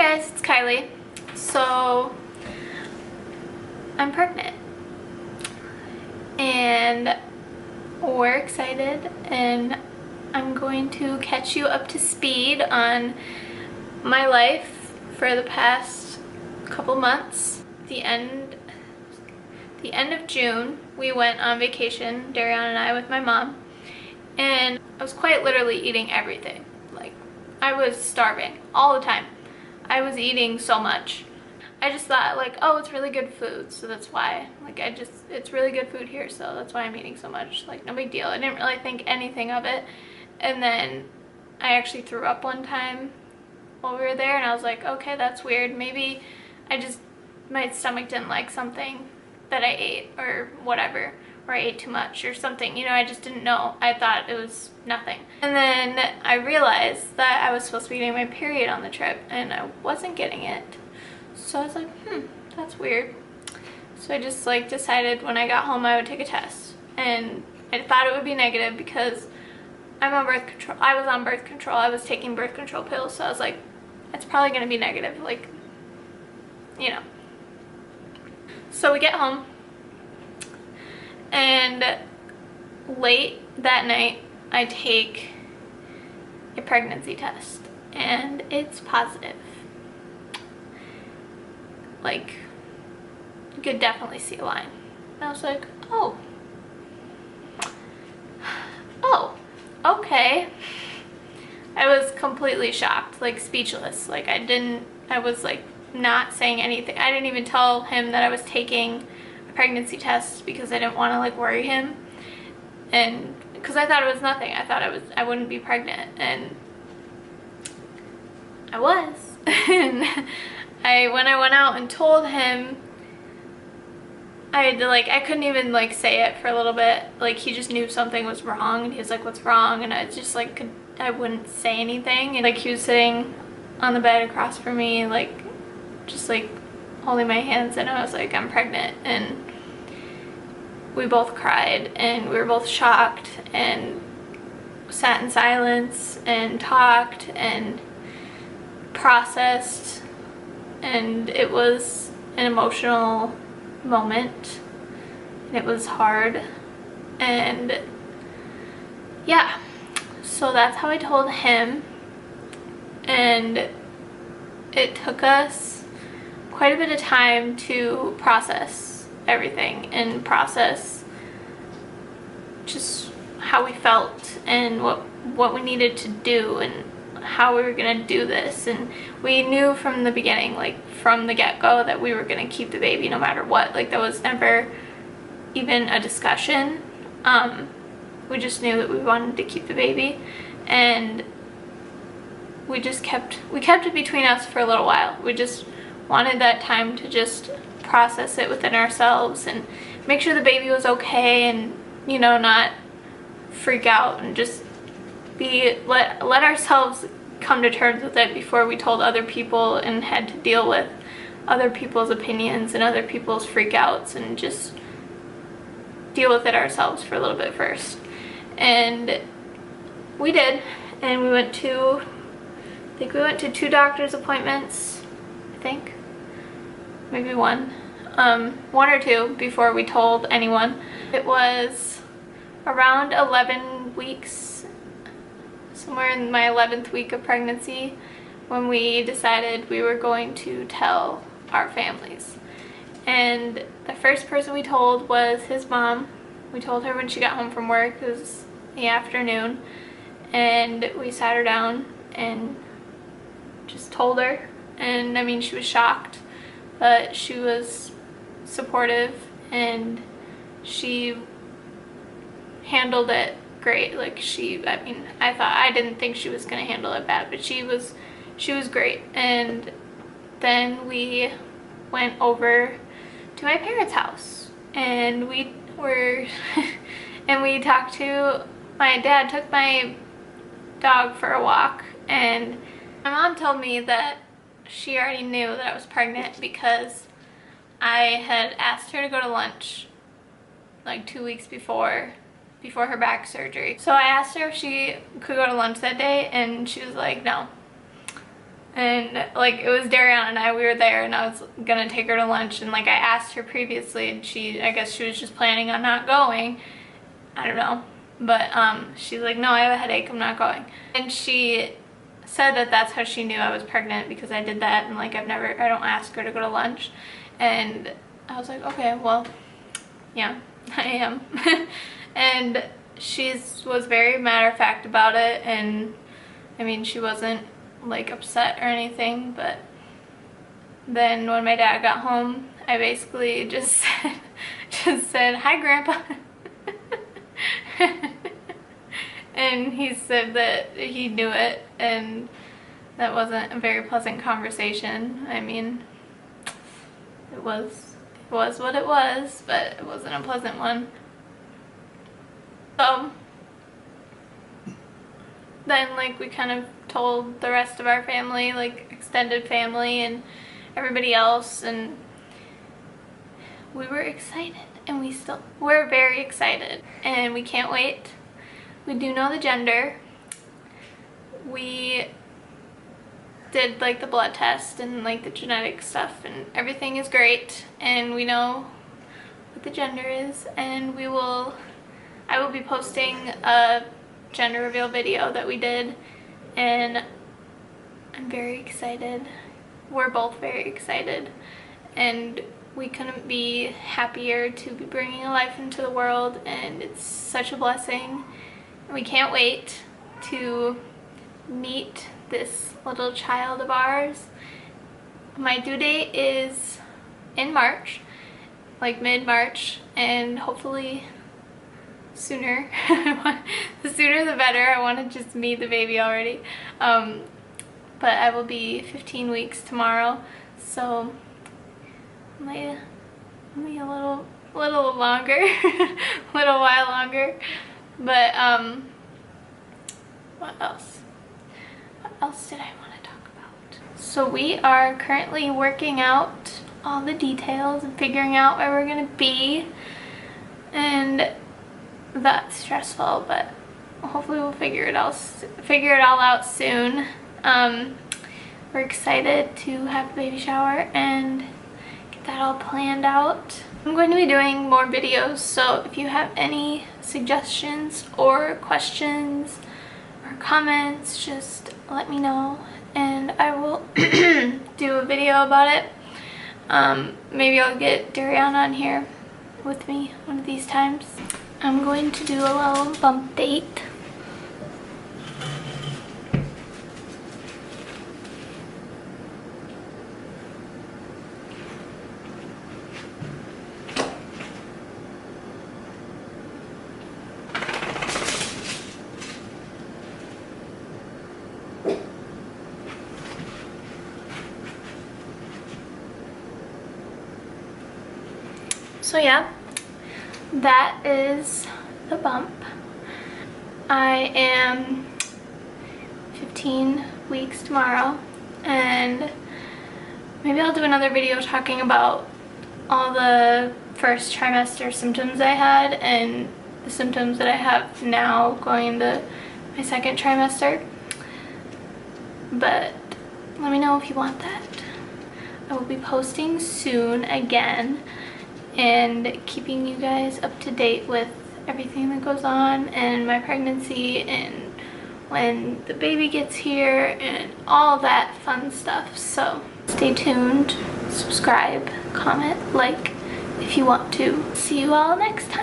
guys, it's Kylie. So, I'm pregnant. And we're excited, and I'm going to catch you up to speed on my life for the past couple months. The end of June, we went on vacation, Darian and I, with my mom, and I was quite literally eating everything. Like, I was starving all the time. I was eating so much. I just thought, like, oh, it's really good food, so that's why. Like, it's really good food here, so that's why I'm eating so much. Like, no big deal. I didn't really think anything of it. And then I actually threw up one time while we were there, and I was like, okay, that's weird. Maybe my stomach didn't like something that I ate or whatever, or I ate too much or something, you know. I just didn't know. I thought it was nothing. And then I realized that I was supposed to be getting my period on the trip, and I wasn't getting it. So I was like, that's weird. So I just like decided when I got home I would take a test, and I thought it would be negative because I'm on birth control. I was on birth control. I was taking birth control pills, so I was like, it's probably gonna be negative, like, you know. So we get home, and late that night I take a pregnancy test, and it's positive. Like, you could definitely see a line. And I was like, oh, okay. I was completely shocked, like speechless. Like, I was like not saying anything. I didn't even tell him that I was taking a pregnancy test because I didn't want to like worry him, and because I thought it was nothing. I thought I wouldn't be pregnant, and I was. And when I went out and told him, I couldn't even like say it for a little bit. Like, he just knew something was wrong, and he was like, what's wrong? And I just like I wouldn't say anything. And like, he was sitting on the bed across from me, like just like holding my hands, and I was like, I'm pregnant. And we both cried, and we were both shocked, and sat in silence and talked and processed. And it was an emotional moment, and it was hard, and yeah, so that's how I told him. And it took us quite a bit of time to process everything, and process just how we felt and what we needed to do and how we were gonna do this. And we knew from the beginning, like from the get-go, that we were gonna keep the baby no matter what. Like, that was never even a discussion. We just knew that we wanted to keep the baby, and we kept it between us for a little while. We just wanted that time to just process it within ourselves and make sure the baby was okay, and, you know, not freak out, and just let ourselves come to terms with it before we told other people and had to deal with other people's opinions and other people's freakouts, and just deal with it ourselves for a little bit first. And we did, and we went to, I think we went to 2 doctor's appointments, I think, maybe one or 2 before we told anyone. It was around 11 weeks, somewhere in my 11th week of pregnancy, when we decided we were going to tell our families. And the first person we told was his mom. We told her when she got home from work. It was the afternoon, and we sat her down and just told her. And I mean, she was shocked, but she was supportive, and she handled it great. Like, I didn't think she was gonna handle it bad, but she was great. And then we went over to my parents' house, and we talked to, my dad took my dog for a walk, and my mom told me that she already knew that I was pregnant because I had asked her to go to lunch like 2 weeks before her back surgery. So I asked her if she could go to lunch that day, and she was like, no. And like it was Dariana and we were there, and I was gonna take her to lunch, and like I asked her previously, and I guess she was just planning on not going. I don't know, but she's like, no, I have a headache, I'm not going. And she said that that's how she knew I was pregnant, because I did that, and like I don't ask her to go to lunch. And I was like, okay, well, yeah, I am. And she was very matter of fact about it, and I mean, she wasn't like upset or anything. But then when my dad got home, I basically just said, hi, Grandpa. And he said that he knew it, and that wasn't a very pleasant conversation. I mean, it was what it was, but it wasn't a pleasant one. So then like we kind of told the rest of our family, like extended family and everybody else, and we were excited, and we're very excited, and we can't wait. We do know the gender. We did like the blood test and like the genetic stuff, and everything is great, and we know what the gender is, and I will be posting a gender reveal video that we did, and I'm very excited. We're both very excited, and we couldn't be happier to be bringing a life into the world, and it's such a blessing. We can't wait to meet this little child of ours. My due date is in March, like mid-March, and hopefully sooner. The sooner the better. I want to just meet the baby already. But I will be 15 weeks tomorrow, so maybe a little longer, little while longer. But what else? What else did I want to talk about? So we are currently working out all the details and figuring out where we're gonna be, and that's stressful, but hopefully we'll figure it all out soon. We're excited to have the baby shower and get that all planned out. I'm going to be doing more videos, so if you have any suggestions or questions or comments, just let me know, and I will do a video about it. Maybe I'll get Dariana on here with me one of these times. I'm going to do a little bump date. So yeah, that is the bump. I am 15 weeks tomorrow, and maybe I'll do another video talking about all the first trimester symptoms I had and the symptoms that I have now going into my second trimester. But let me know if you want that. I will be posting soon again and keeping you guys up to date with everything that goes on and my pregnancy and when the baby gets here and all that fun stuff. So stay tuned, subscribe, comment, like if you want to. See you all next time.